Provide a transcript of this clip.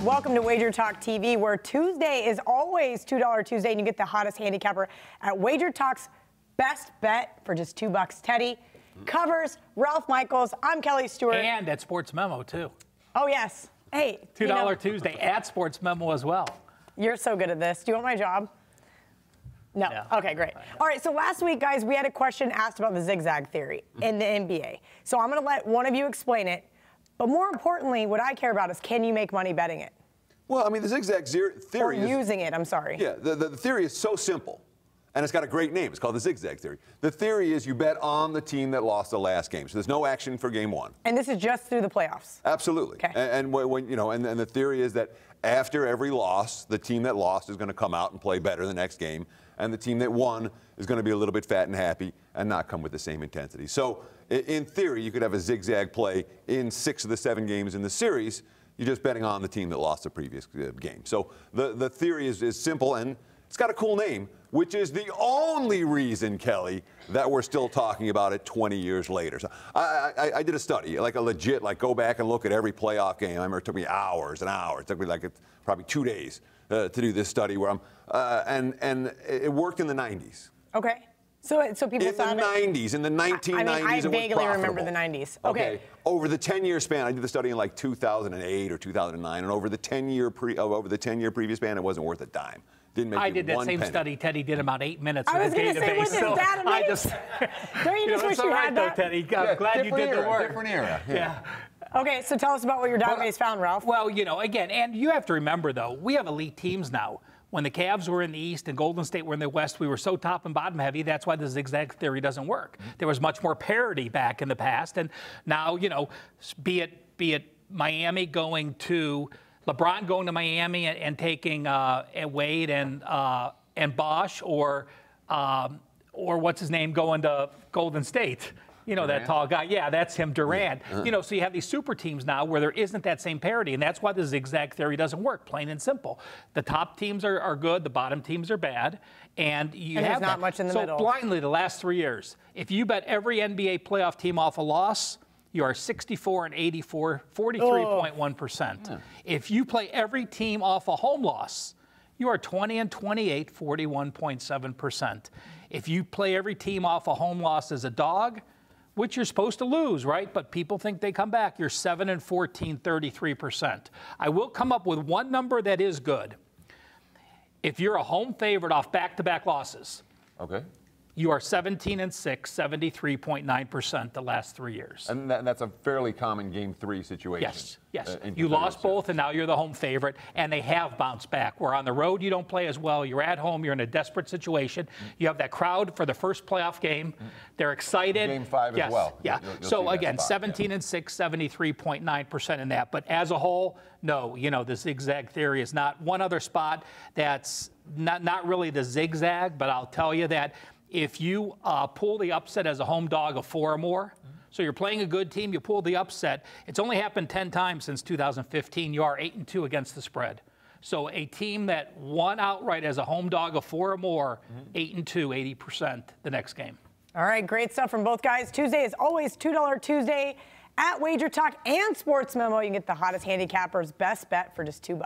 Welcome to WagerTalk TV, where Tuesday is always $2 Tuesday, and you get the hottest handicapper at WagerTalk's best bet for just $2. Teddy covers Ralph Michaels. I'm Kelly Stewart. And at Sports Memo, too. Oh, yes. Hey. $2 Tuesday at Sports Memo as well. You're so good at this. Do you want my job? No. Okay, great. All right, so last week, guys, we had a question asked about the Zig-Zag Theory in the NBA. So I'm going to let one of you explain it. But more importantly, what I care about is, can you make money betting it? Well, I mean, the Zig-Zag Theory or using it, I'm sorry. Yeah, the theory is so simple, and it's got a great name. It's called the Zig-Zag Theory. The theory is you bet on the team that lost the last game. So there's no action for game one. And this is just through the playoffs? Absolutely. Okay. And when you know, and the theory is that after every loss, the team that lost is going to come out and play better the next game, and the team that won is going to be a little bit fat and happy and not come with the same intensity. So in theory, you could have a zigzag play in 6 of the 7 games in the series. You're just betting on the team that lost the previous game. So the theory is simple, and it's got a cool name, which is the only reason, Kelly, that we're still talking about it 20 years later. So I did a study, like a legit, like go back and look at every playoff game. I remember it took me hours and hours. It took me like probably 2 days to do this study where and it worked in the 90s. Okay. So people saw in the 90s, in the 1990s, I mean, I vaguely remember the 90s. 90s. Okay. Over the 10-year span, I did the study in like 2008 or 2009, and over the 10-year previous span, it wasn't worth a dime. Didn't make I did that same penny. study. Teddy did about 8 minutes I in was the going to say, database. with this database? I just, don't you just wish you had that? Though, Teddy. I'm glad you did the work. Different era. Yeah. Okay, so tell us about what your database found, Ralph. Well, you know, again, and you have to remember, though, we have elite teams now. When the Cavs were in the East and Golden State were in the West, we were so top and bottom heavy. That's why the Zig-Zag Theory doesn't work. There was much more parity back in the past, and now, you know, be it Miami going to LeBron going to Miami and taking Wade and Bosch, or what's his name going to Golden State. You know, Durant? That tall guy. Yeah, that's him, Durant. Yeah. You know, so you have these super teams now where there isn't that same parity, and that's why the Zig-Zag Theory doesn't work, plain and simple. The top teams are good, the bottom teams are bad, and there's not much in the middle. So blindly, the last 3 years, if you bet every NBA playoff team off a loss, you are 64 and 84, 43.1%. Yeah. If you play every team off a home loss, you are 20 and 28, 41.7%. If you play every team off a home loss as a dog, which you're supposed to lose, right? But people think they come back. You're 7 and 14, 33%. I will come up with one number that is good. If you're a home favorite off back-to-back losses, okay, you are 17 and 6, 73.9% the last 3 years. And that's a fairly common Game 3 situation. Yes, yes. You lost both, and now you're the home favorite, and they have bounced back. Where on the road, you don't play as well. You're at home. You're in a desperate situation. You have that crowd for the first playoff game. They're excited. Game 5 yes, as well. Yeah. You'll so, again, 17 and 6, 73.9% in that. But as a whole, no, you know, the Zig-Zag Theory is not. One other spot that's not really the zigzag, but I'll tell you that if you pull the upset as a home dog of 4 or more, so you're playing a good team, you pull the upset, it's only happened 10 times since 2015. You are 8-2 against the spread. So a team that won outright as a home dog of 4 or more, 8-2, 80% the next game. All right, great stuff from both guys. Tuesday is always $2 Tuesday at WagerTalk and Sports Memo. You can get the hottest handicappers best bet for just $2.